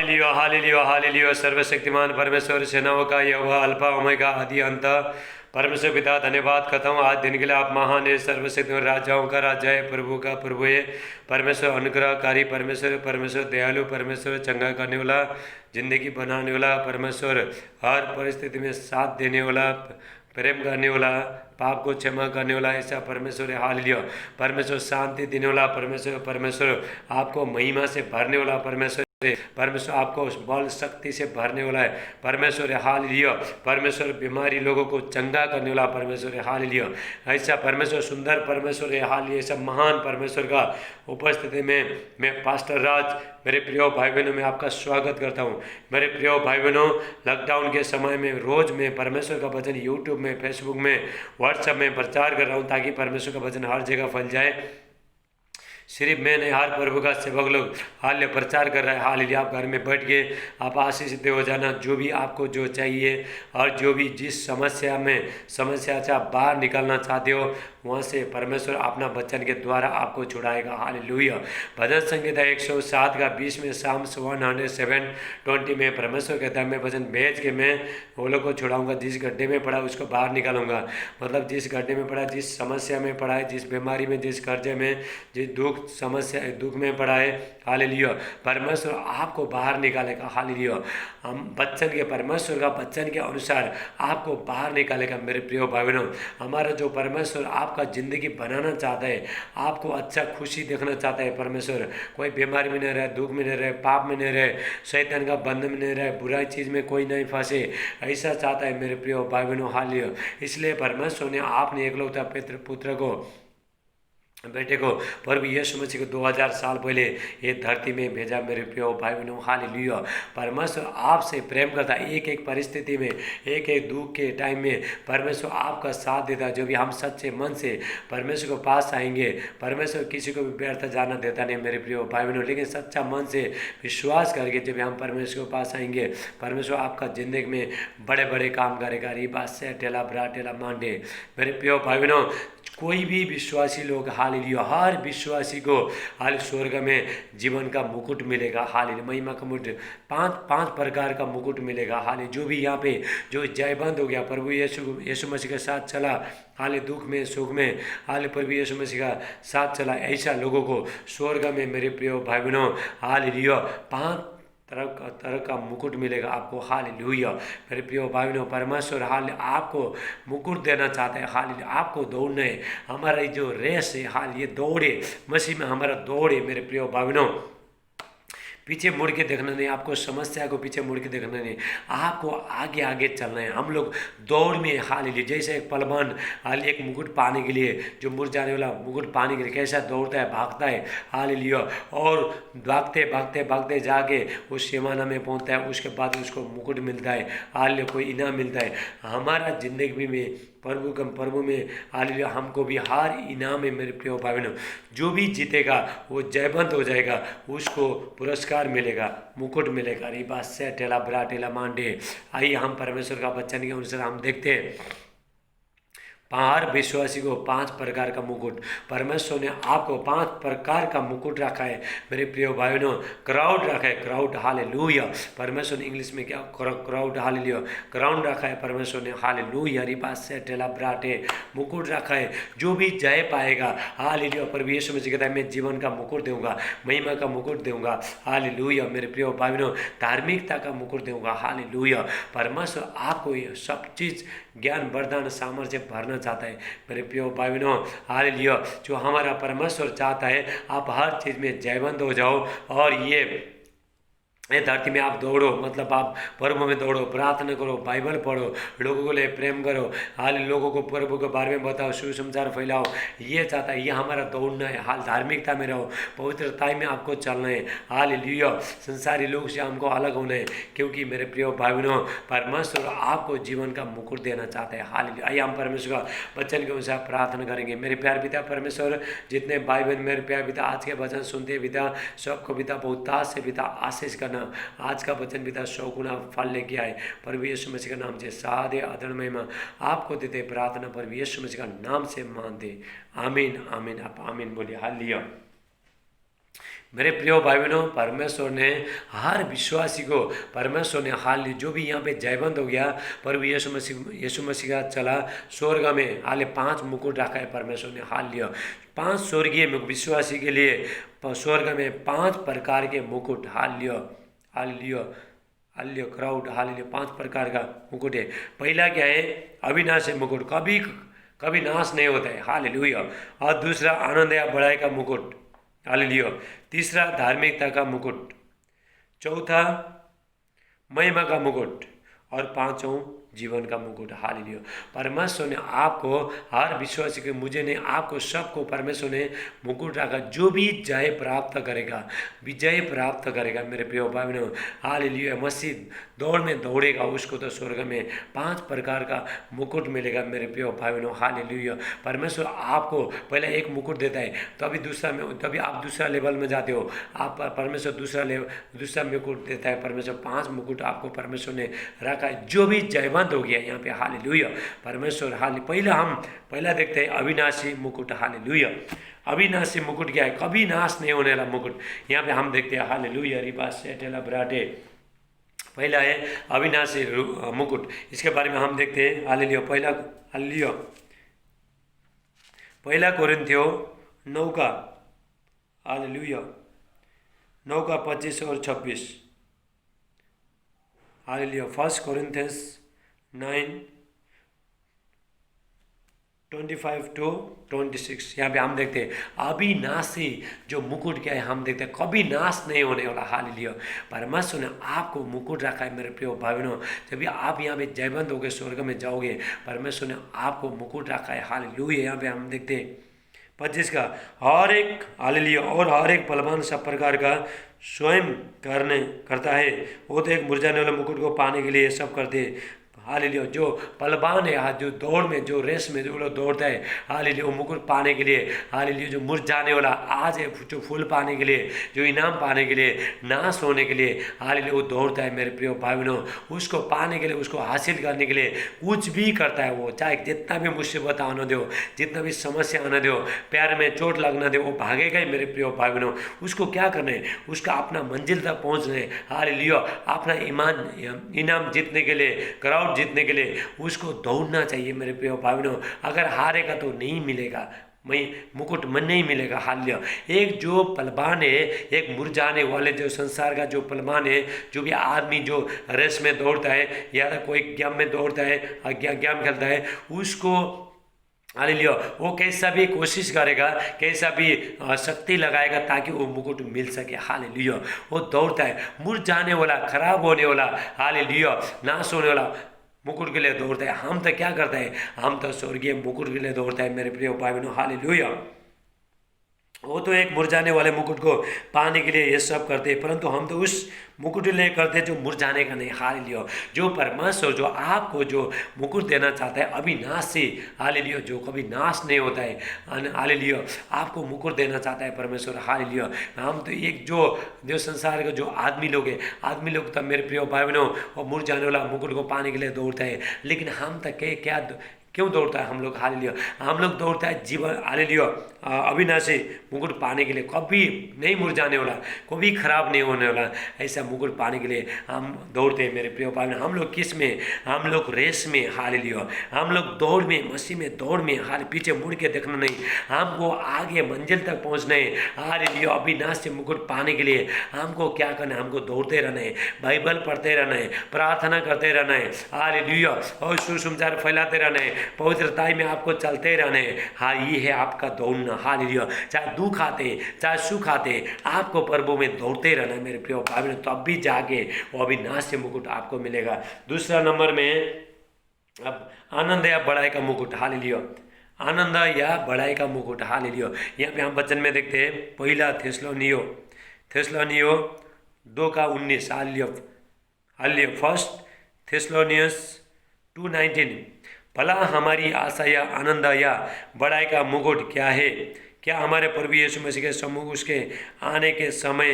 Hallelujah hallelujah hallelujah. सर्वशक्तिमान परमेश्वर सेनाओं का यहोवा अल्फा ओमेगा आदि अंत। परमेश्वर पिता धन्यवाद करता हूँ आज दिन के लिए। आप महान है, सर्वशक्तिमान राजाओं का राजा है, प्रभु का प्रभु है। परमेश्वर अनुग्रहकारी परमेश्वर, परमेश्वर दयालु परमेश्वर, चंगा करने वाला, जिंदगी बनाने वाला परमेश्वर, हर परिस्थिति में साथ देने वाला, प्रेम करने वाला, पाप को क्षमा करने वाला ऐसा परमेश्वर है। हालेलुया। परमेश्वर शांति देने वाला परमेश्वर, परमेश्वर आपको महिमा से भरने वाला परमेश्वर, परमेश्वर आपको बल शक्ति से भरने वाला है परमेश्वर है। हालेलुया। परमेश्वर बीमारी लोगों को चंगा करने वाला परमेश्वर है। हालेलुया। ऐसा परमेश्वर सुंदर परमेश्वर है। हालेलुया। ऐसा महान परमेश्वर का उपस्थिति में मैं पास्टर राज, मेरे प्रिय भाई बहनों में आपका स्वागत करता हूँ। मेरे प्रिय भाई बहनों, लॉकडाउन के समय में रोज मैं परमेश्वर का वचन यूट्यूब में, फेसबुक में, व्हाट्सएप में प्रचार कर रहा हूँ ताकि परमेश्वर का वचन हर जगह फैल जाए। सिर्फ मैं नहीं, हर प्रभु का सेवक लोग हाल प्रचार कर रहा है। हालेलुया। आप घर में बैठ के आप आशीषित हो जाना। जो भी आपको जो चाहिए और जो भी जिस समस्या से आप बाहर निकलना चाहते हो, वहाँ से परमेश्वर अपना वचन के द्वारा आपको छुड़ाएगा। हालेलुया। भजन संहिता 107 का 20 में, साम्स 107:20 में परमेश्वर कहता है मैं वचन भेज के मैं वो लोग को छुड़ाऊंगा। जिस गड्ढे में पड़ा उसको बाहर निकालूंगा। मतलब जिस गड्ढे में पड़ा, जिस समस्या में पड़ा है, जिस बीमारी में, जिस कर्जे में, जिस दुख में पड़ा है, हालेलुया, परमेश्वर आपको बाहर निकालेगा। हालेलुया। हम बच्चन के परमेश्वर का बच्चन के अनुसार आपको बाहर निकालेगा। मेरे प्रिय भाई बहनों, हमारा जो परमेश्वर आपका ज़िंदगी बनाना चाहता है, आपको अच्छा खुशी देखना चाहता है परमेश्वर। कोई बीमारी में नहीं रहे, दुख में नहीं रहे, पाप में नहीं रहे, शैतान का बंधन में नहीं रहे, बुराई चीज़ में कोई नहीं फंसे, ऐसा चाहता है मेरे प्रिय भाई बहनों। हालेलुया। इसलिए परमेश्वर ने आपने एकलौता पुत्र को, बेटे को, प्रभु यीशु मसीह को 2000 साल पहले ये धरती में भेजा। मेरे प्रिय भाई बहनों, हालेलुया। परमेश्वर आपसे प्रेम करता है। एक एक परिस्थिति में, एक एक दुख के टाइम में परमेश्वर आपका साथ देता है। जो भी हम सच्चे मन से परमेश्वर को पास आएंगे, परमेश्वर किसी को भी व्यर्थ जाना देता नहीं मेरे प्रिय भाई बहनों। लेकिन सच्चा मन से विश्वास करके जब हम परमेश्वर के पास आएंगे, परमेश्वर आपका ज़िंदगी में बड़े बड़े काम करेगा। रीबा से टेला ब्रा टेला मांडे। मेरे प्रिय भाई बहनों, कोई भी विश्वासी लोग, हालेलुया, हर विश्वासी को हाल स्वर्ग में जीवन का मुकुट मिलेगा। हालेलुया। महिमा का मुकुट, पांच प्रकार का मुकुट मिलेगा। हाल जो भी यहाँ पे जो जयबंद हो गया, प्रभु यीशु मसीह के साथ चला, हाल दुख में सुख में, हाल प्रभु यीशु मसीह का साथ चला, ऐसा लोगों को स्वर्ग में मेरे प्रिय भाई बहनों, हालेलुया, 5 तरह का मुकुट मिलेगा आपको। हालेलुया। मेरे प्रिय भाई बहनों, परमेश्वर हाल आपको मुकुट देना चाहता है। हाल आपको दौड़ना है। हमारा जो रेस है, हाल ये दौड़े, मसीह में हमारा दौड़े मेरे प्रिय भाई बहनों। पीछे मुड़ के देखना नहीं, आपको समस्या को पीछे मुड़ के देखना नहीं, आपको आगे आगे चलना है। हम लोग दौड़ में हालेलुया, जैसे एक पहलवान हाल एक मुकुट पाने के लिए, जो मुड़ जाने वाला मुकुट पाने के लिए कैसा दौड़ता है, भागता है, हालेलुया, और भागते भागते भागते जाके उस सीमाना में पहुंचता है, उसके बाद उसको मुकुट मिलता है, हालेलुया, कोई इनाम मिलता है। हमारा जिंदगी में प्रभु में हालेलुया हमको भी हर इनाम है मेरे प्रिय भाई बहनों। जो भी जीतेगा वो जयवंत हो जाएगा, उसको पुरस्कार मिलेगा, मुकुट मिलेगा। रिबा से टेला ब्रा टेला मांडे। आइए हम परमेश्वर का वचन के अनुसार हम देखते हैं। हर विश्वासी को 5 प्रकार का मुकुट, परमेश्वर ने आपको 5 प्रकार का मुकुट रखा है मेरे प्रिय भाई बहनों। क्राउड रखा है, क्राउड, हालेलुया। परमेश्वर ने इंग्लिश में क्या, क्राउड, हालेलुया, क्राउन रखा है परमेश्वर ने, हालेलुया। रिबा से टेला ब्राटे, मुकुट रखा है। जो भी जय पाएगा, हालेलुया, प्रभु यीशु मसीह कहता है मैं जीवन का मुकुट दूंगा, महिमा का मुकुट दूंगा, हालेलुया। मेरे प्रिय भाई बहनों, धार्मिकता का मुकुट दूंगा, हालेलुया। परमेश्वर आपको ये सब चीज़ ज्ञान वरदान सामर्थ्य भरना चाहता है मेरे प्रिय भाई बहनों। हालेलुया। जो हमारा परमेश्वर चाहता है आप हर चीज़ में जयवंत हो जाओ, और ये धरती में आप दौड़ो, मतलब आप प्रभु में दौड़ो, प्रार्थना करो, बाइबल पढ़ो, लोगों को लिए प्रेम करो, हाल लोगों को प्रभु के बारे में बताओ, सुसमाचार फैलाओ। ये चाहता है, ये हमारा दौड़ना है। हाल धार्मिकता में रहो, पवित्रता में आपको चलना है। हालेलुया। संसारी लोग से हमको अलग होना है, क्योंकि मेरे प्रिय भाई बहनों, परमेश्वर आपको जीवन का मुकुट देना चाहता है। हालेलुया। आइए हम परमेश्वर का वचन के अनुसार प्रार्थना करेंगे। मेरे प्यार पिता परमेश्वर, जितने भाई बहन मेरे प्यार पिता आज के वचन सुनते पिता, सबको पिता बहुतायत से पिता आशीष करना। आज का वचन पिता 100 गुना फल लेके आए, प्रभु यीशु मसीह का नाम से सादे आदर महिमा आपको देते प्रार्थना, प्रभु यीशु मसीह का नाम से मानते, आमीन आमीन। आप आमीन बोलिए। हालेलुया। मेरे प्रिय भाई बहनों, परमेश्वर ने हर विश्वासी को, परमेश्वर ने हाल जो भी यहाँ पे जयवंत हो गया, प्रभु यीशु मसीह का चला स्वर्ग में, हाल 5 मुकुट रखा है परमेश्वर ने, हाल लिया 5 स्वर्गीय विश्वासी के लिए स्वर्ग में 5 प्रकार के मुकुट, हाल लियो क्राउड, हाल लियो 5 प्रकार का मुकुट है। पहला क्या है? अविनाशी मुकुट, कभी कभी नाश नहीं होता है, हालेलुया। और दूसरा आनंद या बड़ाई का मुकुट, हालेलुया। तीसरा धार्मिकता का मुकुट, चौथा महिमा का मुकुट, और पांचों जीवन का मुकुट, हालेलुया। परमेश्वर ने आपको, हर विश्वासी के, मुझे ने, आपको सबको परमेश्वर ने मुकुट रखा। जो भी जय प्राप्त करेगा, विजय प्राप्त करेगा मेरे प्रिय भाई बहनों, हालेलुया। मसीह दौड़ में दौड़ेगा, उसको तो स्वर्ग में 5 प्रकार का मुकुट मिलेगा मेरे प्रिय भाई बहनों, हालेलुया। परमेश्वर आपको पहले एक मुकुट देता है, तभी आप दूसरा लेवल में जाते हो। आप परमेश्वर दूसरा मुकुट देता है परमेश्वर। 5 मुकुट आपको परमेश्वर ने रखा है। जो भी जयवंत हो गया यहाँ पे, हालेलुया। परमेश्वर पहला देखते हैं अविनाशी मुकुट, हालेलुया। अविनाशी मुकुट क्या है? कभी नाश नहीं होने वाला मुकुट, यहाँ पे हम देखते हैं, हालेलुया। रिबास सेटेला ब्राटे, पहला है अविनाशी मुकुट, इसके बारे में हम देखते हैं, हालेलुया। पहला कोरिन्थियों 9 का, हालेलुया, 9 का 25 और 26, हालेलुया। 1 कोरिन्थियंस 9:25 to 26, यहाँ पे हम देखते हैं अविनाशी जो मुकुट क्या है, हम देखते हैं कभी नाश नहीं होने वाला, हालेलुया। परमेश्वर ने आपको मुकुट रखा है मेरे प्रिय भाई बहनों। जब भी आप यहाँ पे जयवंत होकर स्वर्ग में जाओगे, परमेश्वर ने आपको मुकुट रखा है, हालेलुया। यहाँ पे हम देखते हैं 25 का, हर एक, हालेलुया, और हर एक बलवान सब प्रकार का स्वयं करता है। वो तो एक मुरझाने वाले मुकुट को पाने के लिए सब करते हैं, हालेलुया। जो बलवान है, जो दौड़ में, जो रेस में जो लोग दौड़ता है, हालेलुया, वो मुकुट पाने के लिए, हालेलुया। जो मुरझाने वाला आज है, जो फूल पाने के लिए, जो इनाम पाने के लिए, नाश होने के लिए, हालेलुया, वो दौड़ता है मेरे प्रिय भाई बहनों। उसको पाने के लिए, उसको हासिल करने के लिए कुछ भी करता है वो, चाहे जितना भी मुसीबत आने दो, जितना भी समस्या आने दो, पैर में चोट लगना दे, वो भागेगा ही मेरे प्रिय भाई बहनों। उसको क्या करना है? उसका अपना मंजिल तक पहुँचना है, हालेलुया। अपना इनाम जीतने के लिए, क्राउड जीतने के लिए उसको दौड़ना चाहिए मेरे प्रिय भाई बहनों। अगर हारेगा तो नहीं मिलेगा, मुकुट मन नहीं मिलेगा, हालेलुया। एक जो पलवान है, एक मुरझाने वाले जो संसार का जो पलवान है, जो भी आदमी जो रेस में दौड़ता है, या तो कोई गेम में दौड़ता है, गेम खेलता है, उसको, हालेलुया, वो कैसा भी कोशिश करेगा, कैसा भी शक्ति लगाएगा ताकि वो मुकुट मिल सके, हालेलुया। वो दौड़ता है, मुरझाने वाला, खराब होने वाला, हालेलुया, नाश होने वाला मुकुट के लिए दौड़ता है। हम तो क्या करते हैं? हम तो स्वर्गीय मुकुट के लिए दौड़ता है मेरे प्रिय भाई बहनों, हालेलुया। वो तो एक मुरझाने वाले मुकुट को पाने के लिए ये सब करते हैं, परंतु हम तो उस मुकुट ले करते जो मुरझाने का नहीं, हालेलुया। जो परमेश्वर जो आपको जो मुकुट देना चाहता है अविनाशी, हालेलुया, जो कभी नाश नहीं होता है, हालेलुया, आपको मुकुट देना चाहता है परमेश्वर, हालेलुया। हम तो एक जो संसार का जो आदमी लोग है, आदमी लोग तो मेरे प्रिय भाई बहनों, और मुरझाने वाला मुकुट को पाने के लिए दौड़ता है, लेकिन हम तक क्या क्यों दौड़ता है हम लोग, हालेलुया? हम लोग दौड़ता है जीवन, हालेलुया, अविनाशी मुकुट पाने के लिए, कभी नहीं मुरझाने वाला, कभी खराब नहीं होने वाला, ऐसा मुकुट पाने के लिए हम दौड़ते हैं मेरे प्रिय भाई। हम लोग किस में? हम लोग रेस में, हालेलुया। हम लोग दौड़ में, मसीह में दौड़ में, हाल पीछे मुड़ के देखना नहीं, हमको आगे मंजिल तक पहुँचना है, हालेलुया। अविनाशी मुकुट पाने के लिए हमको क्या करना है? हमको दौड़ते रहना है, बाइबल पढ़ते रहना है, प्रार्थना करते रहना है, हालेलुया, और सुसमाचार फैलाते रहना है, पवित्रताई में आपको चलते रहना है। हाँ, ये है आपका दौड़ना, हालेलुया। चाहे दुख आते, चाहे सुख आते, आपको प्रभु में दौड़ते रहना है मेरे प्रिय भाई बहनों, तब भी जाके वो अविनाशी मुकुट आपको मिलेगा। दूसरा नंबर में अब आनंद या बड़ाई का मुकुट, हालेलुया। आनंद या बड़ाई का मुकुट, हालेलुया। यहाँ पे हम वचन में देखते हैं, पहला थेस्सलोनियो 2:19, हालेलुया। 1 थेस्सलोनियंस 2:19, भला हमारी आशा या आनंद या बड़ाई का मुकुट क्या है? क्या हमारे प्रभु यीशु मसीह के सम्मुख उसके आने के समय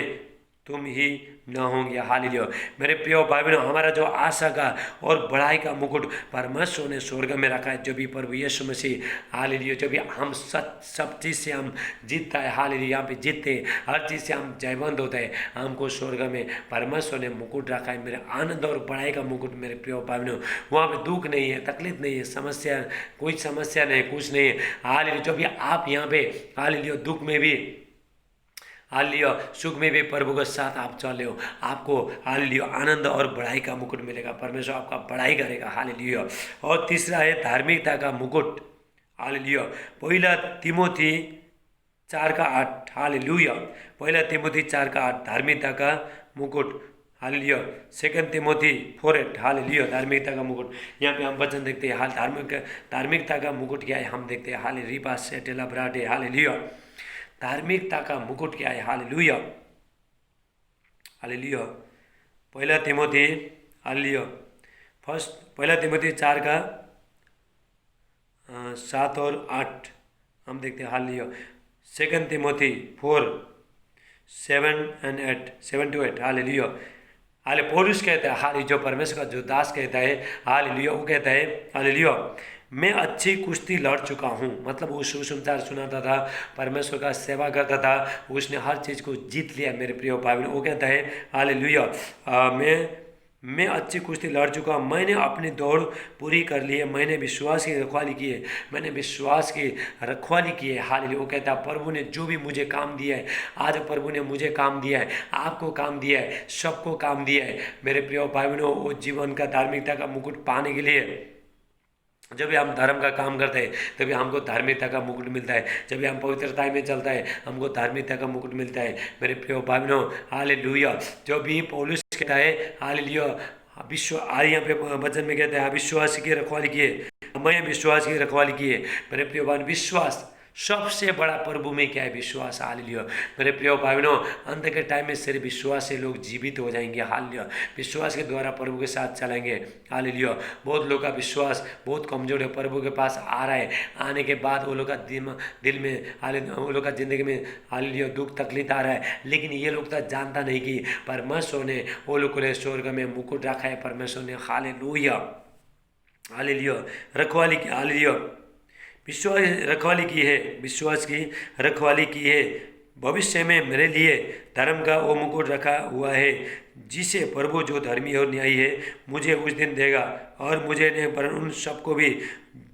तुम ही न होंगे। हालेलुया। मेरे प्रिय भाई बहनों, हमारा जो आशा का और बढ़ाई का मुकुट परमेश्वर ने स्वर्ग में रखा है, जो भी प्रभु यीशु मसीह, हालेलुया, जो भी हम सब चीज़ से हम जीतता है, हालेलुया, यहाँ पे जीतते हैं, हर चीज़ से हम जयवंत होते हैं, हमको स्वर्ग में परमेश्वर ने मुकुट रखा है, मेरे आनंद और बढ़ाई का मुकुट। मेरे प्रिय भाई बहनों, वहाँ पे दुख नहीं है, तकलीफ नहीं है, समस्या, कोई समस्या नहीं, कुछ नहीं है। हालेलुया। जो भी आप यहाँ पे, हालेलुया, दुख में भी, हालेलुया, सुख में भी प्रभु के साथ आप चले हो, आपको हालेलुया आनंद और बढ़ाई का मुकुट मिलेगा। परमेश्वर आपका बढ़ाई करेगा। हालेलुया। और तीसरा है धार्मिकता का मुकुट। हालेलुया। पहला तिमोथी 4:8। हालेलुया। पहला तिमोथी 4:8 धार्मिकता का मुकुट। हालेलुया। सेकंड तिमोथी 4:8। हालेलुया। धार्मिकता का मुकुट। यहाँ पे हम वचन देखते हैं, हाल धार्मिकता का मुकुट क्या है हम देखते हैं। हाले रिपा सेटेला ब्राडे। हालेलुया। धार्मिकता का मुकुट क्या है। हालेलुया। हालेलुया। पहला तिमोथी, हालेलुया, पहला तिमोथी 4:7 और 8 हम देखते हैं। Hallelujah. Second Timothy 4:7 to 8। Hallelujah. हाले पौलुस कहता है, हाले जो परमेश्वर का जो दास कहता है, हालेलुया, वो कहता है, हालेलुया, मैं अच्छी कुश्ती लड़ चुका हूँ। मतलब वो सुसमाचार सुनाता था, परमेश्वर का सेवा करता था, उसने हर चीज़ को जीत लिया। मेरे प्रिय भाई बहन, वो कहता है, हालेलुया, मैं अच्छी कुश्ती लड़ चुका हूँ, मैंने अपनी दौड़ पूरी कर ली है, मैंने विश्वास की रखवाली की है, मैंने विश्वास की रखवाली की है। हालेलुया। वो कहता है, प्रभु ने जो भी मुझे काम दिया है, आज प्रभु ने मुझे काम दिया है, आपको काम दिया है, सबको काम दिया है। मेरे प्रिय भाई बहनों, वो जीवन का धार्मिकता का मुकुट पाने के लिए जब भी हम धर्म का काम करते हैं, तभी हमको धार्मिकता का मुकुट मिलता है। जब भी हम पवित्रता में चलता है, हमको धार्मिकता का मुकुट मिलता है। मेरे प्रिय भाई बहनों, हालेलुया। जो भी पौलुस कहता है, हालेलुया, यहाँ पे वचन में कहता है, विश्वास की रखवाली किए, मैं विश्वास की रखवाली किए। मेरे प्रिय भाई, विश्वास सबसे बड़ा प्रभु में क्या है? विश्वास। हालेलुया। मेरे प्रिय भाई बहनों, अंत के टाइम में सिर्फ विश्वास से लोग जीवित हो जाएंगे। हालेलुया। विश्वास के द्वारा प्रभु के साथ चलेंगे। हालेलुया। बहुत लोग का विश्वास बहुत कमजोर है, प्रभु के पास आ रहा है, आने के बाद वो लोग का दिल में, हालेलुया, वो लोग का जिंदगी में, हालेलुया, दुख तकलीफ आ रहा है। लेकिन ये लोग तो जानता नहीं कि परमेश्वर ने वो लोग को स्वर्ग में मुकुट रखा है। परमेश्वर ने, हालेलुया, हालेलुया, रखवाली की, हालेलुया, विश्वास रखवाली की है, विश्वास की रखवाली की है। भविष्य में मेरे लिए धर्म का वो मुकुट रखा हुआ है, जिसे प्रभु जो धर्मी और न्यायी है मुझे उस दिन देगा, और मुझे नहीं पर उन सबको भी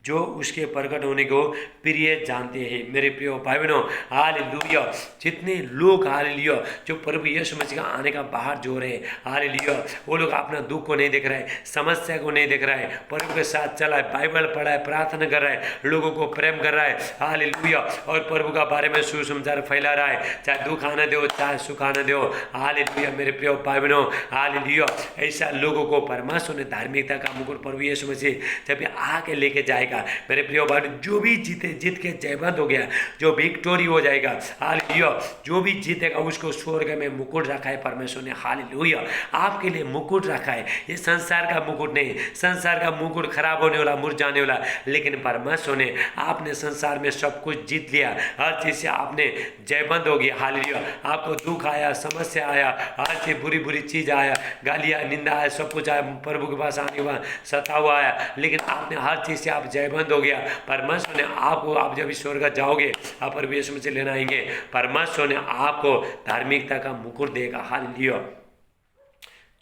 जो उसके प्रकट होने को प्रिय जानते हैं। मेरे प्रिय भाई बहनों, हालेलुया, जितने लोग, हालेलुया, जो प्रभु यीशु मसीह का आने का बाहर जो रहे, हालेलुया, वो लोग अपना दुख को नहीं देख रहे, समस्या को नहीं देख रहा है, प्रभु के साथ चला है, बाइबल पढ़ा है, प्रार्थना कर रहा है, लोगों को प्रेम कर रहा है, हालेलुया, और प्रभु का बारे में सुसमाचार फैला रहा है, चाहे दुख आने दो चाहे सुख आने दो। हालेलुया। मेरे प्रिय भाई बहनों, हालेलुया, ऐसा लोगों को परमेश्वर ने धार्मिकता का मुकुट प्रभु यीशु मसीह जब आके लेके जाएगा। मेरे प्रिय भाई, जो भी जीत के जयवंत हो गया, जो विक्टोरी हो जाएगा, हालेलुया, जो भी जीतेगा उसको स्वर्ग में मुकुट रखा है परमेश्वर ने। हालेलुया। आपके लिए मुकुट रखा है। ये संसार का मुकुट नहीं, संसार का मुकुट खराब होने वाला, मुरझाने वाला, लेकिन परमेश्वर ने, आपने संसार में सब कुछ जीत लिया, हर चीज से आपने जयवंत हो गया। हालेलुया। आपको दुख आया, समस्या आया, हर चीज बुरी चीज आया, गालियाँ, निंदा आया, सब कुछ आया, प्रभु के पास आने के बाद सतावा आया, लेकिन आपने हर चीज से आप जयवंत हो गया। परमेश्वर ने आपको, आप जब स्वर्ग जाओगे, आप प्रभु यीशु मसीह लेना आएंगे, परमेश्वर ने आपको धार्मिकता का मुकुट देगा। हालेलुया।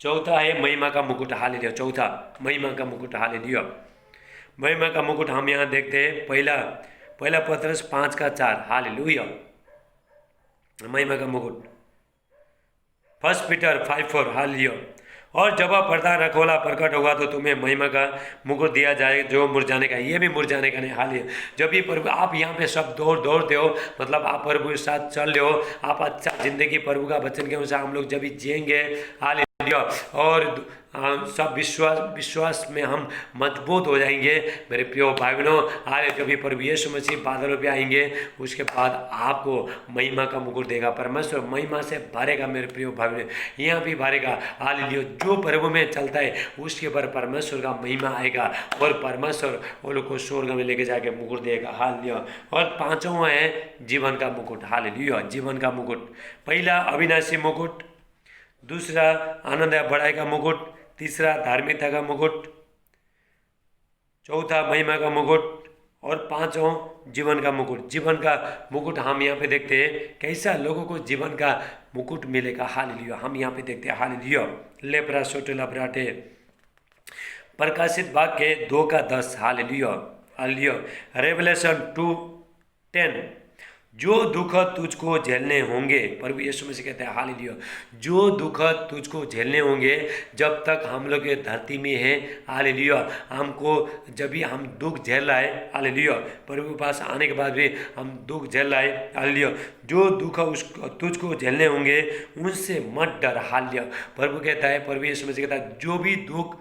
चौथा है महिमा का मुकुट। हालेलुया। चौथा महिमा का मुकुट। हालेलुया। महिमा का मुकुट हम यहाँ देखते हैं, पहला पत्रस 5:4। हालेलुया। महिमा का मुकुट। 1 पीटर 5:4। हालेलुया। और जब प्रधान रखवाला प्रकट होगा तो तुम्हें महिमा का मुकुट दिया जाए, जो मुरझाने का, ये भी मुरझाने का नहीं। हालेलुया। जब भी प्रभु, आप यहाँ पे सब दौड़ते हो, मतलब आप प्रभु के साथ चल रहे हो, आप अच्छा जिंदगी प्रभु का वचन के अनुसार हम लोग जब भी जिएंगे, हालेलुया, और सब विश्वास में हम मजबूत हो जाएंगे। मेरे प्रिय भाई बहनों, आगे जब भी प्रभु यीशु मसीह बादलों पे आएंगे, उसके बाद आपको महिमा का मुकुट देगा। परमेश्वर महिमा से भरेगा। मेरे प्रिय भाई बहनों, यहाँ भी भरेगा। हालेलुया। जो प्रभु में चलता है उसके ऊपर परमेश्वर का महिमा आएगा, और परमेश्वर वो लोग को स्वर्ग में लेके जाके मुकुट देगा। हालेलुया। और पांचवा है जीवन का मुकुट। हालेलुया। जीवन का मुकुट। पहला अविनाशी मुकुट, दूसरा आनंद या बड़ाई का मुकुट, तीसरा धार्मिकता का मुकुट, चौथा महिमा का मुकुट और पांचों जीवन का मुकुट। जीवन का मुकुट हम यहाँ पे देखते हैं कैसा लोगों को जीवन का मुकुट मिलेगा। हालेलुया। हम यहाँ पे देखते हैं हालेलुया। लेप्रा सोटेला ब्राटे, प्रकाशित वाक्य 2:10। Hallelujah hallelujah. रेवलेशन 2:10, जो दुख तुझको झेलने होंगे, प्रभु यीशु मसीह कहते हैं हालेलुया, जो दुख तुझको झेलने होंगे जब तक हम लोग ये धरती में हैं। हालेलुया। हमको जब भी हम दुख झेल रहा है, हालेलुया, प्रभु के पास आने के बाद भी हम दुख झेल रहा है, हालेलुया, जो दुख तुझको झेलने होंगे उनसे मत डर। हालेलुया। प्रभु कहता है, प्रभु यीशु मसीह कहता है, जो भी दुख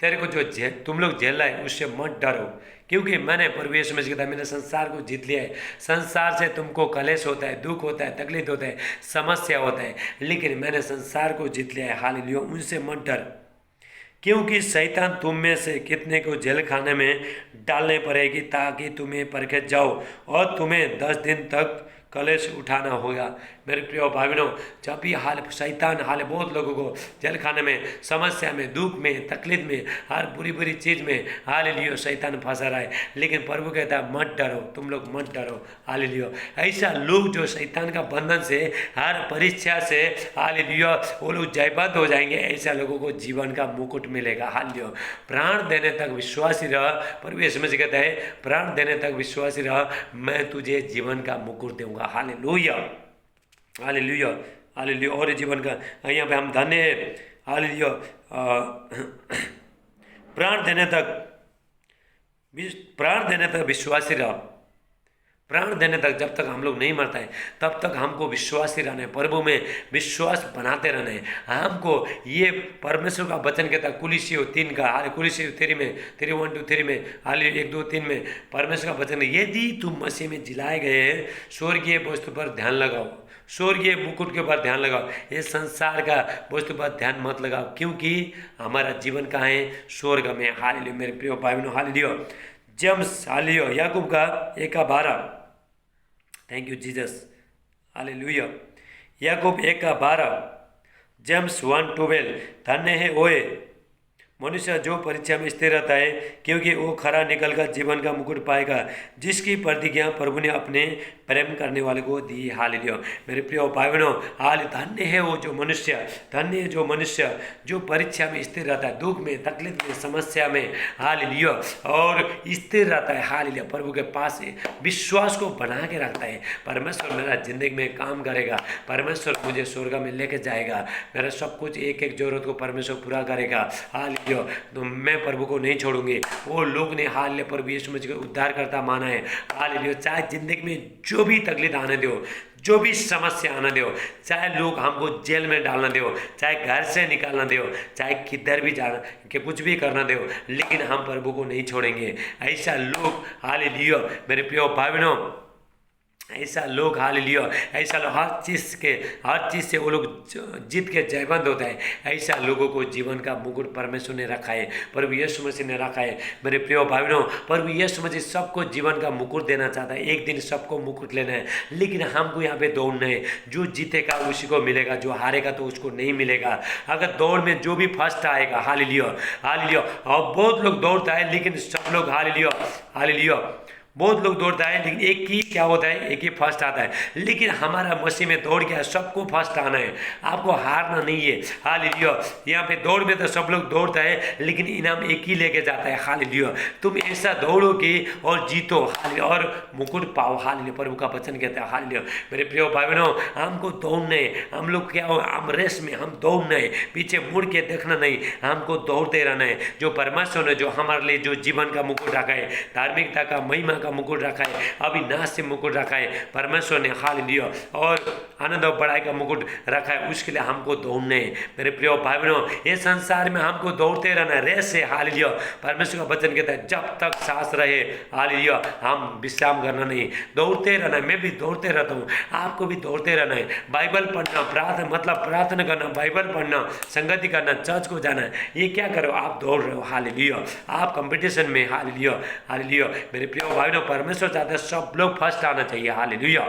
तेरे को जो तुम लोग झेल रहा है उससे मत डरो, क्योंकि मैंने, प्रभु यीशु मसीह कहता है, मैंने संसार को जीत लिया है। संसार से तुमको कलेश होता है, दुख होता है, तकलीफ होता है, समस्या होता है, लेकिन मैंने संसार को जीत लिया है। हालेलुया। उनसे मत डर, क्योंकि शैतान तुम में से कितने को जेल खाने में डालने पड़ेगी ताकि तुम्हें परखे जाओ और तुम्हें 10 दिन तक कलेश उठाना होगा। मेरे प्रिय भाई बहनों, जब भी शैतान बहुत लोगों को जेल खाने में, समस्या में, दुख में, तकलीफ में, हर बुरी बुरी चीज़ में हालेलुया शैतान फंसा रहा है, लेकिन प्रभु कहता है मत डरो, तुम लोग मत डरो। हालेलुया। ऐसा लोग जो शैतान का बंधन से, हर परीक्षा से, हालेलुया, वो लोग जयबंद हो जाएंगे, ऐसा लोगों को जीवन का मुकुट मिलेगा। हालेलुया। प्राण देने तक विश्वासी रह, प्रभु यीशु मसीह कहता है प्राण देने तक विश्वासी रह, मैं तुझे जीवन का मुकुट दूंगा। Hallelujah hallelujah hallelujah. और जीवन का यहाँ पे हम धन्य है। हालेलुया। प्राण देने तक विश्वासी रह, प्राण देने तक, जब तक हम लोग नहीं मरता है तब तक हमको विश्वासी रहना है, प्रभु में विश्वास बनाते रहना है हमको। ये परमेश्वर का वचन कहता है कुलिसियों 3 का, कुलिसियों 3 में, 1-3 में, हालेलुया 1-2-3 में परमेश्वर का वचन है, यदि तुम मसीह में जिलाए गए हैं, स्वर्गीय वस्तु पर ध्यान लगाओ, स्वर्गीय मुकुट के ऊपर ध्यान लगाओ, ये संसार का वस्तु पर ध्यान मत लगाओ, क्योंकि हमारा जीवन कहाँ है? स्वर्ग में। हालेलुया मेरे प्रिय भाई बहनों। हालेलुया। जेम्स, हालेलुया, याकूब का 1:12, thank you Jesus. Hallelujah. Yakub 1:12, James 1:12, धन्य है ओए मनुष्य जो परीक्षा में स्थिर रहता है, क्योंकि वो खरा निकलकर जीवन का मुकुट पाएगा, जिसकी प्रतिज्ञा प्रभु ने अपने प्रेम करने वाले को दी। हालेलुया मेरे प्रिय भाई बहनों। धन्य है वो जो मनुष्य, धन्य है जो मनुष्य जो परीक्षा में स्थिर रहता है, दुख में, तकलीफ में, समस्या में, हालेलुया, और स्थिर रहता है। हालेलुया। प्रभु के पास विश्वास को बना के रखता है, परमेश्वर मेरा जिंदगी में काम करेगा, परमेश्वर मुझे स्वर्ग में लेके जाएगा, मेरा सब कुछ एक एक जरूरत को परमेश्वर पूरा करेगा। हालेलुया। तो मैं प्रभु को नहीं छोड़ूंगी। वो लोग ने हालेलुया प्रभु यीशु मसीह को उद्धार करता माना है। हालेलुया। चाहे जिंदगी में जो भी तकलीफ आने दो, जो भी समस्या आने दो, चाहे लोग हमको जेल में डालना दो, चाहे घर से निकालना दो, चाहे किधर भी जाना कि कुछ भी करना दो, लेकिन हम प्रभु को नहीं छोड़ेंगे। ऐसा लोग, हालेलुया मेरे प्रिय भाई बहनों, ऐसा लोग, हालेलुया, ऐसा लोग हर चीज़ से वो लोग जीत के जयबंद होता है। ऐसा लोगों को जीवन का मुकुट परमेश्वर ने रखा है, प्रभु यीशु मसीह ने रखा है। मेरे प्रिय भाई बहनों, प्रभु यीशु मसीह सबको जीवन का मुकुट देना चाहता है, एक दिन सबको मुकुट लेना है, लेकिन हमको यहाँ पे दौड़ना है। जो जीतेगा उसी को मिलेगा, जो हारेगा तो उसको नहीं मिलेगा। अगर दौड़ में जो भी फर्स्ट आएगा, हालेलुया हालेलुया, और बहुत लोग दौड़ता है लेकिन सब लोग, हालेलुया हालेलुया, बहुत लोग दौड़ता है लेकिन एक ही क्या होता है, एक ही फर्स्ट आता है। लेकिन हमारा मसीह में दौड़ गया, सबको फर्स्ट आना है, आपको हारना नहीं है। हालेलुया। यहाँ पे दौड़ में तो सब लोग दौड़ता है लेकिन इनाम एक ही लेके जाता है। हालेलुया। तुम ऐसा दौड़ोगे और जीतो, हालेलुया, और मुकुट पाओ। हालेलुया। प्रभु का वचन कहता है। हालेलुया मेरे प्रिय भाई बहनों, हमको दौड़ना है। हम लोग क्या हो, हम रेस में, हम दौड़ना है, पीछे मुड़ के देखना नहीं, हमको दौड़ते रहना है। जो परमेश्वर ने जो हमारे लिए जो जीवन का मुकुट रखा है, धार्मिकता का, महिमा का मुकुट रखा है, अविनाश से मुकुट रखा है परमेश्वर ने, हालेलुया, और आनंद और बड़ाई का मुकुट रखा है, उसके लिए हमको दौड़ने है। मेरे प्रिय भाई बहनों, ये संसार में हमको दौड़ते रहना है, रेस है। हालेलुया। परमेश्वर का वचन कहता है जब तक सांस रहे, हालेलुया, हम विश्राम करना नहीं, दौड़ते रहना है। मैं भी दौड़ते रहता हूँ, आपको भी दौड़ते रहना है। बाइबल पढ़ना, प्रार्थना करना, बाइबल पढ़ना, संगति करना, चर्च को जाना, ये क्या करो, आप दौड़ रहे हो। हालेलुया। आप कंपटीशन में, हालेलुया हालेलुया। मेरे प्रिय भाई बहनों, परमेश्वर चाहते हैं सब लोग फर्स्ट आना चाहिए। हालेलुया।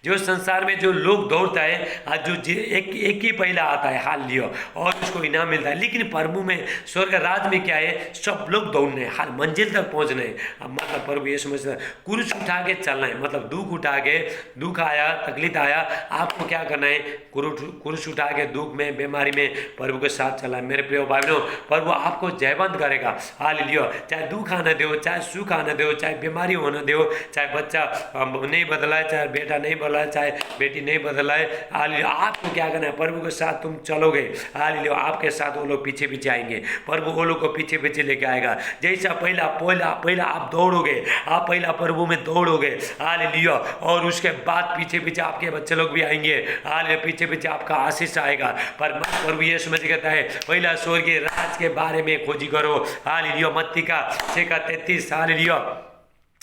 जो संसार में जो लोग दौड़ता है आज जो एक ही पहला आता है हाल लियो और उसको इनाम मिलता है, लेकिन प्रभु में स्वर्ग राज में क्या है, सब लोग दौड़ने हाल मंजिल तक पहुंचने। अब मतलब प्रभु यीशु मसीह क्रूस उठा के चलना है, मतलब दुख उठा के, दुख आया तकलीफ आया, आपको क्या करना है, क्रूस उठा के दुख में बीमारी में प्रभु के साथ चलना है। मेरे प्रिय भाई बहनों, प्रभु आपको जयवंत करेगा हालेलुया। चाहे दुख आने दो, चाहे सुख आने दो, चाहे बीमारी होने दो, चाहे बच्चा नहीं बदला है, चाहे बेटा नहीं बदला है, चाहे बेटी नहीं बदला है, हालेलुया। आपको क्या करना है, प्रभु के साथ तुम चलोगे हालेलुया। आपके साथ वो लोग पीछे पीछे आएंगे, प्रभु वो लोग को पीछे पीछे लेके आएगा। जैसा पहला पहला पहला आप दौड़ोगे, आप पहला प्रभु में दौड़ोगे हालेलुया, और उसके बाद पीछे पीछे आपके बच्चे लोग भी आएंगे हालेलुया, पीछे पीछे आपका आशीष आएगा। पर प्रभु यीशु मसीह कहता है पहला स्वर्गीय राज के बारे में खोजी करो हालेलुया। मत्ती का 6:33 हालेलुया।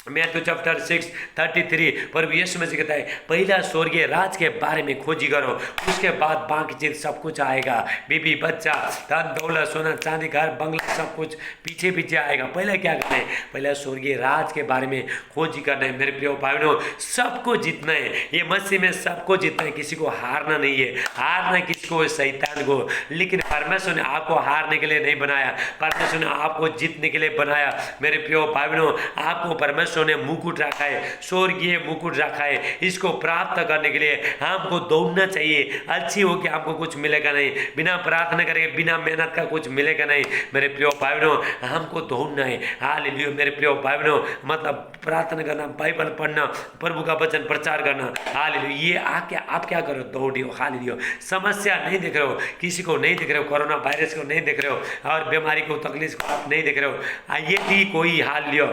मैथ्यू चैप्टर 6:33 प्रभु यीशु मसीह कहता है पहला स्वर्गीय राज के बारे में खोजी करो, उसके बाद बाकी चीज सब कुछ आएगा। बीबी बच्चा धन दौलत सोना चांदी घर बंगला सब कुछ पीछे पीछे आएगा। पहले क्या करना है, पहला स्वर्गीय राज के बारे में खोजी करना है। मेरे प्रिय भाई बहनों, सबको जीतना है, ये मसीह में सबको जीतना है, किसी को हारना नहीं है, हारना किसी को शैतान को। लेकिन परमेश्वर ने आपको हारने के लिए नहीं बनाया, परमेश्वर ने आपको जीतने के लिए बनाया। मेरे प्रिय भाई बहनों, आपको परमेश्वर ने मुकुट रखा है, स्वर्गीय मुकुट रखा है। इसको प्राप्त करने के लिए हमको दौड़ना चाहिए। अच्छी हो कि हमको कुछ मिलेगा नहीं, बिना प्रार्थना करेंगे बिना मेहनत का कुछ मिलेगा नहीं। मेरे प्रिय भाई बहनों, हमको दौड़ना है हालेलुया। मेरे प्रिय भाई बहनों, मतलब प्रार्थना करना, बाइबल पढ़ना, प्रभु का वचन प्रचार करना हालेलुया। ये आके आप क्या करो, दौड़ियो हालेलुया। समस्या नहीं देख रहे हो, किसी को नहीं देख रहे हो, कोरोना वायरस को नहीं देख रहे हो, और बीमारी को तकलीफ को आप नहीं देख रहे हो, ये भी कोई हालेलुया।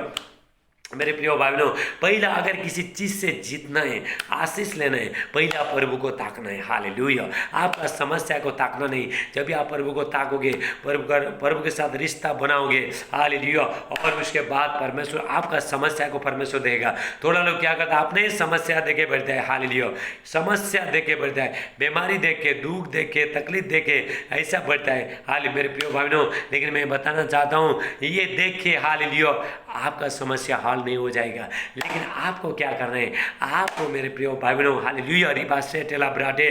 मेरे प्रिय भाई बहनों, पहला अगर किसी चीज से जीतना है, आशीष लेना है, पहला प्रभु को ताकना है हालेलुया। आपका समस्या को ताकना नहीं। जब भी आप प्रभु को ताकोगे, प्रभु के साथ रिश्ता बनाओगे हालेलुया, और उसके बाद परमेश्वर आपका समस्या को परमेश्वर देगा। थोड़ा लोग क्या करता है, अपने समस्या देके बैठता है हालेलुया, समस्या देके बैठता है, बीमारी देख के, दुख देख के, तकलीफ देख के ऐसा बढ़ता है हाल। मेरे प्रिय भाई बहनों, लेकिन मैं बताना चाहता हूँ, ये देख के हालेलुया आपका समस्या हल नहीं हो जाएगा। लेकिन आपको क्या करना है, आपको मेरे प्रिय भाई बहनों हालेलुया रिबा से टेला ब्राडे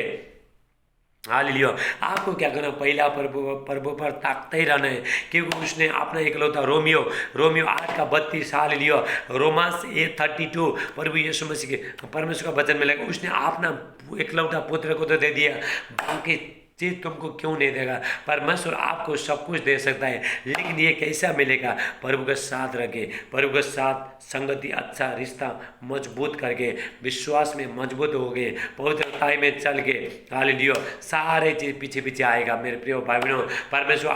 हालेलुया, आपको क्या करना, पहला प्रभु पर ताकते ही रहना है, क्योंकि उसने अपना इकलौता रोमियो 8:32 हालेलुया, रोमांस 8:32 प्रभु यीशु मसीह के परमेश्वर का वचन मिलेगा। उसने अपना इकलौता पुत्र को तो दे दिया, बाकी चीज तुमको क्यों नहीं देगा। परमेश्वर आपको सब कुछ दे सकता है, लेकिन ये कैसा मिलेगा, प्रभु के साथ रखे, प्रभु के साथ संगति, अच्छा रिश्ता मजबूत करके, विश्वास में मजबूत हो गए, पवित्रताई में चल के हालेलुया, सारे चीज पीछे पीछे आएगा। मेरे प्रिय भाई बहनों, परमेश्वर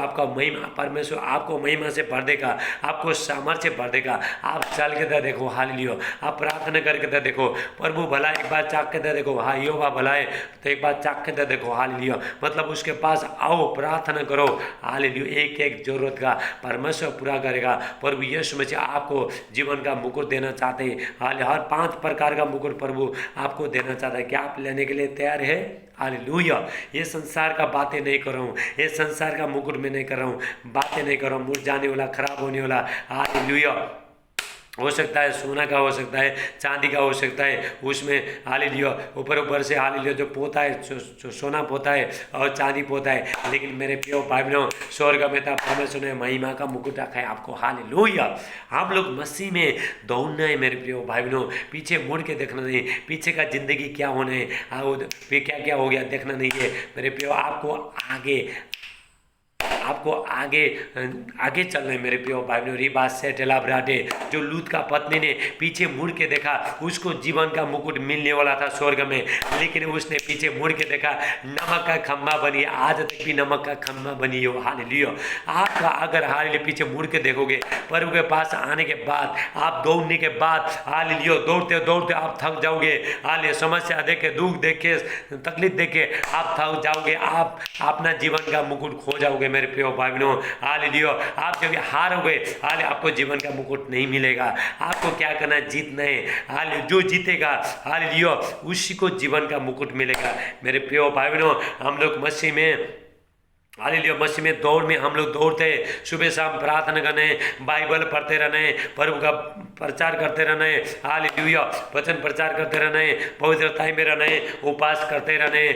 आपको महिमा से भर देगा, आपको सामर्थ्य भर देगा। आप चल के तो देखो हालेलुया, आप प्रार्थना करके तो देखो, प्रभु भला एक बार चाक के तो देखो, हाँ यहोवा भला है, तो एक बार चाक के तो देखो हालेलुया। मतलब उसके पास आओ, प्रार्थना करो हालेलुया, एक एक जरूरत का परमेश्वर पूरा करेगा। प्रभु यीशु मसीह आपको जीवन का मुकुट देना चाहते हैं हालेलुया, हर 5 प्रकार का मुकुट प्रभु आपको देना चाहता है। क्या आप लेने के लिए तैयार है हालेलुया। ये संसार का बातें नहीं कर रहा हूँ, ये संसार का मुकुट में नहीं कर रहा हूँ, बातें नहीं कर रहा हूँ, मुरझाने वाला, खराब होने वाला हालेलुया हो सकता है, सोना का हो सकता है, चांदी का हो सकता है, उसमें हालेलुया ऊपर से हालेलुया जो पोता है, जो सोना पोता है और चांदी पोता है। लेकिन मेरे प्रिय भाई बहनों, स्वर्ग में था परमेश्वर ने महिमा का मुकुट रखा है आपको हालेलुया। हम लोग मसीह में दौड़ना है मेरे प्रिय भाई बहनों, पीछे मुड़ के देखना नहीं, पीछे का जिंदगी क्या होना है, क्या क्या हो गया देखना नहीं है मेरे प्रिय। आपको आगे चलना है मेरे प्रिय भाई बहनों। रिबा से टेला ब्राडे, जो लूत का पत्नी ने पीछे मुड़ के देखा, उसको जीवन का मुकुट मिलने वाला था स्वर्ग में, लेकिन उसने पीछे मुड़ के देखा, नमक का खम्भा बनी, आज तक भी नमक का खम्भा बनी हो हालेलुया। आपका अगर हालेलुया पीछे मुड़ के देखोगे, प्रभु के पास आने के बाद, आप दौड़ने के बाद हालेलुया, दौड़ते दौड़ते आप थक जाओगे हालेलुया, समस्या देखे, दुख देखे, तकलीफ देखे आप थक जाओगे, आप अपना जीवन का मुकुट खो जाओगे मेरे प्रिय भाई बहनों हालेलुया। आप जब हारोगे हालेलुया, आपको जीवन का मुकुट नहीं मिलेगा। आपको क्या करना, जीतना है हालेलुया, जो जीतेगा हालेलुया उसी को जीवन का मुकुट मिलेगा। मेरे प्रिय भाई बहनों, हम लोग मसीह में हालेलुया। मसीह में दौड़ में हम लोग दौड़ते हैं, सुबह शाम प्रार्थना करने, बाइबल पढ़ते रहने, प्रभु का प्रचार करते रहने, हालेलुया, वचन प्रचार करते रहने, पवित्रता में रहने, उपवास करते रहने,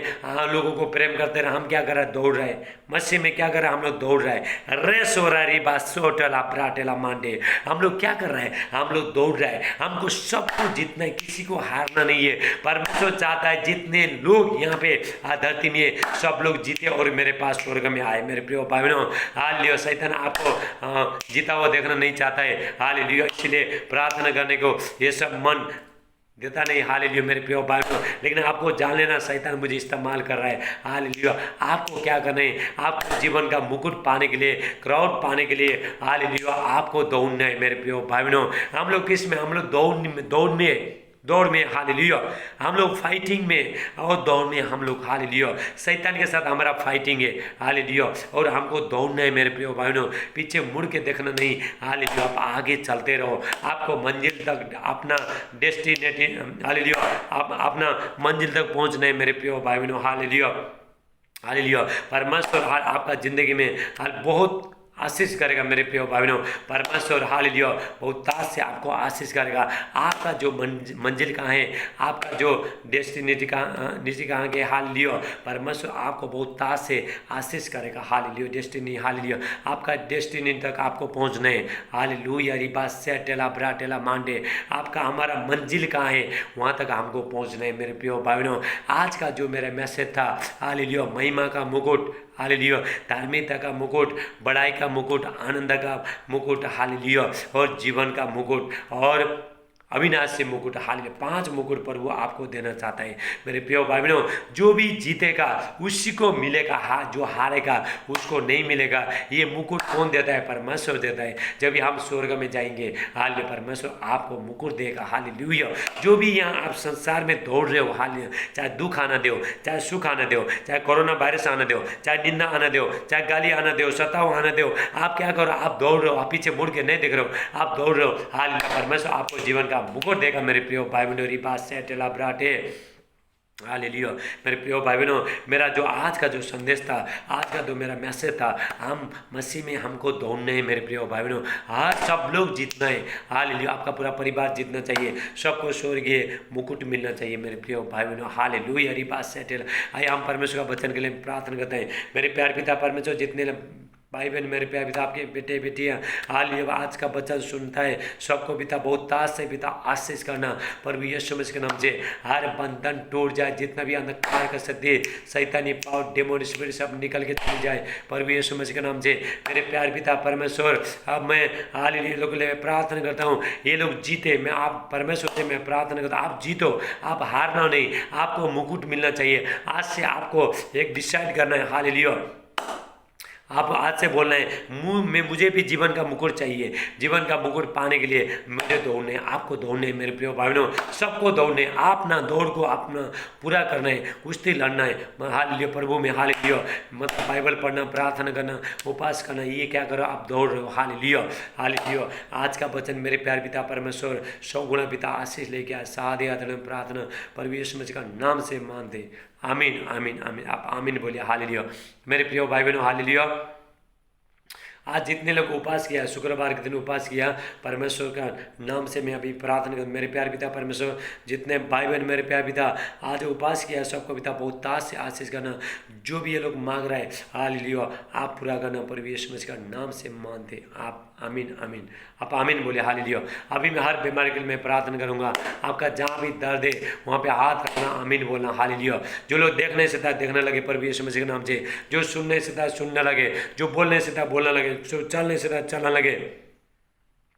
लोगों को प्रेम करते रहे। हम क्या कर रहे हैं? दौड़ रहे हैं। मसीह में क्या कर रहे हैं? हम लोग दौड़ रहे हैं। रेस हो रहा है, सोटला प्राटेला मांडे। हम लोग क्या कर रहे हैं? हम लोग दौड़ रहे हैं। हमको सबको जीतना है, किसी को हारना नहीं है। परमेश्वर चाहता है जितने लोग यहाँ पे धरती में सब लोग जीते और मेरे पास स्वर्ग में आए। मेरे प्रिय भाई बहनों, हालेलुया। शैतान आपको जीता हुआ देखना नहीं चाहता है, हालेलुया। इसलिए प्रार्थना करने को ये सब मन देता नहीं, हालेलुया मेरे प्रिय भाई बहनों। लेकिन आपको जान लेना, शैतान मुझे इस्तेमाल कर रहा है, हालेलुया। आपको क्या करना है? आपको जीवन का मुकुट पाने के लिए, क्राउन पाने के लिए, हालेलुया, आपको दौड़ना है मेरे प्रिय भाई बहनों। हम लोग किस में? हम लोग दौड़ में, हालेलुया। हम लोग फाइटिंग में और दौड़ में हम लोग, हालेलुया। शैतान के साथ हमारा फाइटिंग है, हालेलुया। और हमको दौड़ना है मेरे प्रिय भाई बहनों, पीछे मुड़ के देखना नहीं, हालेलुया। आप आगे चलते रहो, आपको मंजिल तक, अपना डेस्टिनेटी, हालेलुया, आप अपना मंजिल तक पहुंचना है मेरे प्रिय भाई बहनों, हालेलुया, हालेलुया। परमेश्वर आपका जिंदगी में बहुत आशीष करेगा मेरे प्रिय भाई बहनों। परमेश्वर, हालेलुया, बहुत ताज से आपको आशीष करेगा। आपका जो मंजिल कहाँ है, आपका जो डेस्टिनेटी कहाँ के, हालेलुया। परमेश्वर आपको बहुत ताज से आशीष करेगा, हालेलुया। डेस्टिनी, हालेलुया, आपका डेस्टिनी तक आपको पहुँचना है, हालेलुया। रिबा से टेला ब्रा टेला मांडे, आपका हमारा मंजिल कहाँ है, वहाँ तक हमको पहुँचना है मेरे प्रिय भाई बहनों। आज का जो मेरा मैसेज था, हालेलुया, महिमा का मुकुट, हालेलुया, धार्मिकता का मुकुट, बड़ाई का मुकुट, आनंद का मुकुट, हालेलुया, और जीवन का मुकुट, और अविनाशी मुकुट, हालेलुया। 5 मुकुट प्रभु आपको देना चाहता है मेरे प्रिय भाई बहनों। जो भी जीतेगा उसी को मिलेगा, जो हारेगा उसको नहीं मिलेगा। ये मुकुट कौन देता है? परमेश्वर देता है। जब हम स्वर्ग में जाएंगे, हालेलुया, परमेश्वर आपको मुकुट देगा, हालेलुया। जो भी यहाँ आप संसार में दौड़ रहे हो, हालेलुया, चाहे दुख आना दो, चाहे सुख आना दो, चाहे कोरोना वायरस आना दो, चाहे निंदा आना दो, चाहे गाली आना दो, सताव आना दो, आप क्या करो? आप दौड़ रहे हो, आप पीछे मुड़ के नहीं देख रहे हो, आप दौड़ रहे हो, हालेलुया। परमेश्वर आपको जीवन का मुकुट देगा मेरे प्रिय भाई बहनों। रिबा से टेला ब्राटे, हालेलुया। मेरे प्रिय भाई बहनों, मेरा जो आज का जो संदेश था, आज का जो मेरा मैसेज था, हम मसीह में हमको दौड़ना है मेरे प्रिय भाई बहनों। आज सब लोग जीतना है, हालेलुया। आपका पूरा परिवार जीतना चाहिए, सबको स्वर्गीय मुकुट मिलना चाहिए मेरे प्रिय भाई बहनों, हालेलुया। रिबा से टेला। आइए हम परमेश्वर का वचन के लिए प्रार्थना करते हैं। मेरे प्यार पिता परमेश्वर, जितने भाई बहन मेरे प्यार पिता, आपके बेटे बेटियाँ, हालेलुया, आज का वचन सुनता है, सबको पिता बहुत ताज से पिता आशीष करना प्रभु यीशु मसीह के नाम से। हर बंधन टूट जाए, जितना भी अंधकार का शक्ति, शैतानी पावर, डेमोन स्पिरिट सब निकल के चल जाए प्रभु यीशु मसीह के नाम से। मेरे प्यार पिता परमेश्वर, अब मैं हालेलुया लोग लिए प्रार्थना करता हूँ, ये लोग जीते। मैं आप परमेश्वर से मैं प्रार्थना करता हूँ, आप जीतो, आप हारना नहीं, आपको मुकुट मिलना चाहिए। आज से आपको एक डिसाइड करना है, हालेलुया। आप आज से बोल रहे हैं, मुझे भी जीवन का मुकुट चाहिए। जीवन का मुकुट पाने के लिए मुझे दौड़ने, आपको दौड़ने मेरे प्रिय भाई बहनों, सबको दौड़ने, अपना दौड़ को अपना पूरा करना है, कुश्ती लड़ना है, हालेलुया प्रभु में, हालेलुया। मतलब बाइबल पढ़ना, प्रार्थना करना, उपवास करना, ये क्या करो? आप दौड़ रहे हो, हालेलुया, हालेलुया। आज का वचन मेरे प्यार पिता परमेश्वर 100 गुणा पिता आशीष लेके आए। सादे आदरण प्रार्थना प्रभु यीशु मसीह का नाम से मान दे, आमीन, आमीन, आमीन। आप आमीन बोलिए, हालेलुया। मेरे प्रिय भाई बहनों, हालेलुया। आज जितने लोग उपवास किया, शुक्रवार के दिन उपवास किया, परमेश्वर का नाम से मैं अभी प्रार्थना कर, मेरे प्यार पिता परमेश्वर, जितने भाई बहन मेरे प्यार पिता आज उपवास किया, सबको पिता बहुत ताज से आशीष करना। जो भी ये लोग मांग रहे हैं, हालेलुया, आप पूरा करना प्रभु यीशु मसीह का नाम से मानते आप, आमीन, आमीन। आप आमीन बोले, हालेलुया। अभी मैं हर बीमारी के लिए मैं प्रार्थना करूंगा। आपका जहाँ भी दर्द है वहाँ पे हाथ रखना, आमीन बोलना, हालेलुया। जो लोग देखने से था देखने लगे प्रभु यीशु मसीह के नाम से, जो सुनने से था सुनने लगे, जो बोलने से था बोलने लगे, जो चलने से था चलने लगे,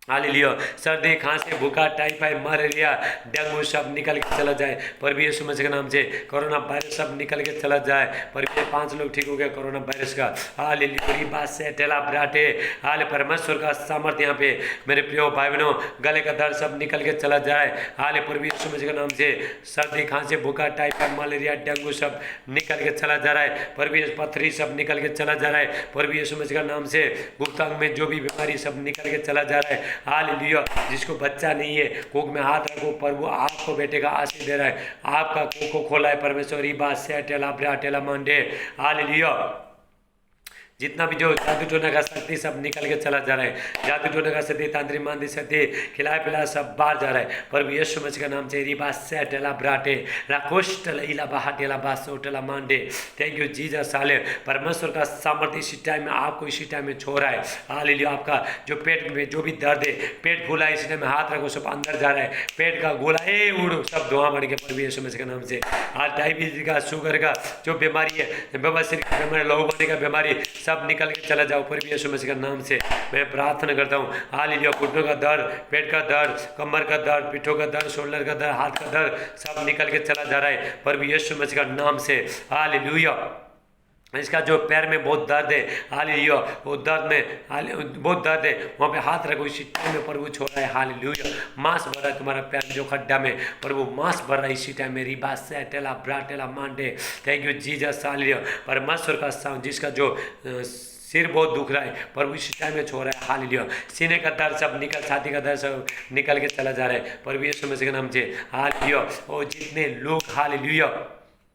हालेलुया। सर्दी, खांसी, बुखार, टाइफाइड, मलेरिया, डेंगू सब निकल के चला जाए प्रभु यीशु मसीह के नाम से। कोरोना वायरस सब निकल के चला जाए प्रभु। 5 लोग ठीक हो गए कोरोना वायरस का, हालेलुया। बात से टेला ब्राटे, हाले परमेश्वर का सामर्थ्य यहाँ पे मेरे प्रिय भाई बहनों, गले का दर्द सब निकल के चला जाए, हाले प्रभु यीशु मसीह के नाम से। सर्दी, खांसी, बुखार, टाइफाइड, मलेरिया, डेंगू सब निकल के चला जा रहा है प्रभु। पथरी सब निकल के चला जा रहा है प्रभु यीशु मसीह का नाम से। गुप्तांग में जो भी बीमारी सब निकल के चला जा रहा है, हालेलुया। जिसको बच्चा नहीं है, कोख में हाथ रखो, प्रभु आपको बेटे का आशीष दे रहा है। आपका कोख को खोला है परमेश्वर, बात से टेला ब्रा टेला मंडे, हालेलुया। जितना भी जो जादू टोना का शक्ति सब निकल के चला जा रहा है, जादू टोना का शक्ति, तांत्रिक मांत्रिक शक्ति, खिलाए पिलाए सब बाहर जा रहा है प्रभु यीशु मसीह का नाम से। रिबा सेटला ब्राटे राकोष्टल इला बहाटेला बासोटला मांडे। Thank you Jesus. हाले परमेश्वर का सामर्थ्य इसी टाइम में आपको इसी टाइम में छो रहा है। हालेलुया। आपका जो पेट में जो भी दर्द है, पेट फूला है, इसी टाइम में हाथ रखो, सब अंदर जा रहा है, पेट का गोला उड़ो सब धुआं बढ़ के प्रभु यीशु मसीह के नाम से। आज डायबिटीज का, शुगर का जो बीमारी है, बवासीर का बीमारी, लहू बहने का बीमारी, सब निकल के चला जाओ प्रभु यीशु मसीह के नाम से। मैं प्रार्थना करता हूँ। हालेलुया। घुटनों का दर्द, पेट का दर्द, कमर का दर्द, पीठों का दर्द, शोल्डर का दर्द, हाथ का दर्द, सब निकल के चला जा रहा है प्रभु यीशु मसीह का नाम से। हालेलुया। इसका जो पैर में बहुत दर्द है, हालेलुया, वो दर्द में बहुत दर्द है, वहाँ पे हाथ रखो, इसी टाइम में प्रभु छोड़ रहा है। हालेलुया। मांस भर रहा है तुम्हारा पैर में जो खड्डा में, प्रभु मांस भर रहा है इसी टाइम में। रिबा सेटेला ब्राटेला मांडे। Thank you Jesus. हालेलुया। परमेश्वर का साउंड, जिसका जो सिर बहुत दुख रहा है, प्रभु इसी टाइम में छोड़ रहा है। हालेलुया। सीने का दर्द सब निकल, छाती का दर्द सब निकल के चला जा रहा है प्रभु यीशु मसीह के नाम से। हालेलुया। और जितने लोग हालेलुया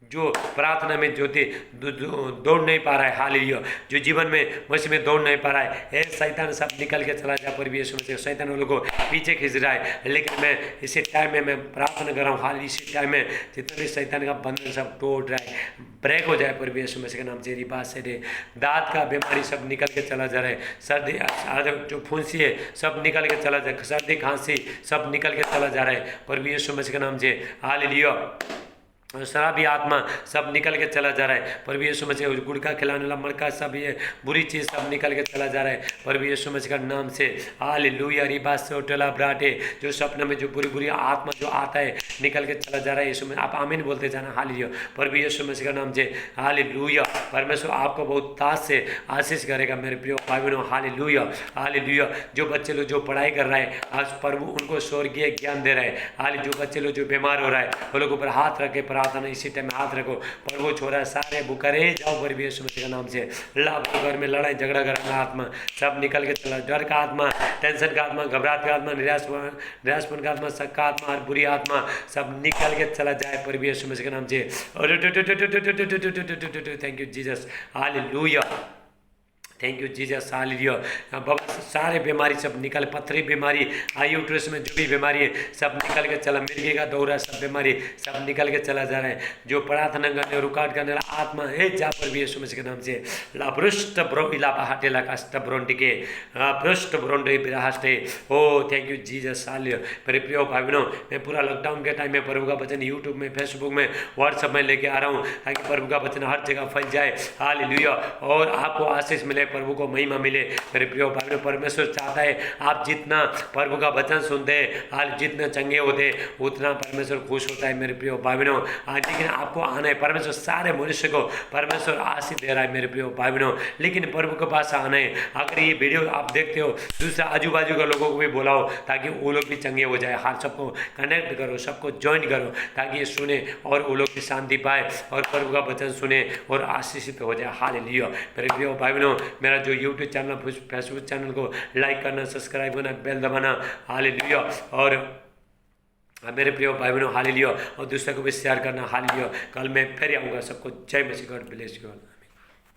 जो प्रार्थना में जो थे दौड़ नहीं पा रहा है, हालेलुया, जो जीवन में मसीह में दौड़ नहीं पा रहा है, शैतान सब निकल के चला जा प्रभु यीशु मसीह। शैतान उन लोगों को पीछे खींच रहा है, लेकिन मैं इसी टाइम में मैं प्रार्थना कर रहा हूँ। हाल इसी टाइम में जितना भी शैतान का बंधन सब टूट रहा है, ब्रेक हो जाए प्रभु यीशु मसीह के नाम से। बात से दांत का बीमारी सब निकल के चला जा रहा है, सर्दी जो फुंसी है सब निकल के चला जा, सर्दी खांसी सब निकल के चला जा रहा है प्रभु यीशु मसीह के नाम से। हालेलुया। शराबी आत्मा सब निकल के चला जा रहा है प्रभु यीशु मसीह। गुड़का खिलाने वाला मड़का सब, ये बुरी चीज़ सब निकल के चला जा रहा है प्रभु यीशु मसीह का नाम से। हालेलुया। रिबा सोटला ब्राटे। जो सपने में जो बुरी बुरी आत्मा जो आता है निकल के चला जा रहा है यीशु में। आप आमीन बोलते जाना। हालेलुया। प्रभु यीशु मसीह का नाम से। हालेलुया। परमेश्वर आपको बहुत ताज से आशीष करेगा मेरे प्रिय भाई बहनों। हालेलुया। हालेलुया। जो बच्चे लोग जो पढ़ाई कर रहा है, आज प्रभु उनको स्वर्गीय ज्ञान दे रहा है। हाल जो बच्चे लोग जो बीमार हो रहा है, वो लोग ऊपर हाथ रख के प्रार्थना इसी टाइम में हाथ रखो, प्रभु छोड़ा सारे बुकरे जाओ प्रभु यीशु मसीह का नाम से। लाभ घर में लड़ाई झगड़ा करना आत्मा सब निकल के चला, डर का आत्मा, टेंशन का आत्मा, घबराहट का आत्मा, निराशपन का आत्मा, शक का आत्मा और बुरी आत्मा सब निकल के चला जाए प्रभु यीशु मसीह के नाम से। Thank you Jesus. Hallelujah. Thank you Jesus. Hallelujah. बाबा सारे बीमारी सब निकल, पथरी बीमारी, यूट्रस में जो भी बीमारी है सब निकल के चला, मिर्गी का दौरा सब बीमारी सब निकल के चला जा रहा है। जो प्रार्थना करने रुकावट करने वाला आत्मा है जा पर भी यीशु मसीह के नाम से। लापृष्ट ब्रो इला बहाटेला कास्ट ब्रोंडिके पृष्ठ ब्रोंडे बिराहस्टे। ओ थैंक यू जीसस। हालेलुया। मेरे प्रिय भाई बहनों, मैं पूरा लॉकडाउन के टाइम में प्रभु का वचन यूट्यूब में, फेसबुक में, व्हाट्सएप में लेके आ रहा हूँ ताकि प्रभु का वचन हर जगह फैल जाए। हालेलुया। और आपको आशीष मिले, प्रभु को महिमा मिले। मेरे प्रिय भाई, परमेश्वर चाहता है आप जितना प्रभु का वचन सुनते हैं, आज जितने चंगे होते उतना परमेश्वर खुश होता है। मेरे प्रिय भाई बहनों, आज लेकिन आपको आना है। परमेश्वर सारे मनुष्य को परमेश्वर आशीष दे रहा है मेरे प्रिय भाई बहनों, लेकिन प्रभु के पास आना है। अगर ये वीडियो आप देखते हो, दूसरे आजू बाजू के लोगों को भी बुलाओ ताकि वो लोग भी चंगे हो जाए। हाँ, सबको कनेक्ट करो, सबको ज्वाइन करो ताकि ये सुने और वो लोग भी शांति पाए और प्रभु का वचन सुने और आशीषित हो जाए। हालेलुया। मेरे प्रिय भाई बहनों, मेरा जो यूट्यूब चैनल, फेसबुक चैनल को लाइक करना, सब्सक्राइब करना, बेल दबाना। हालेलुया। और मेरे प्रिय भाई बहनों, हालेलुया। और दूसरे को भी शेयर करना। हालेलुया। कल मैं फिर आऊँगा। सबको जय मसीह। God bless you all.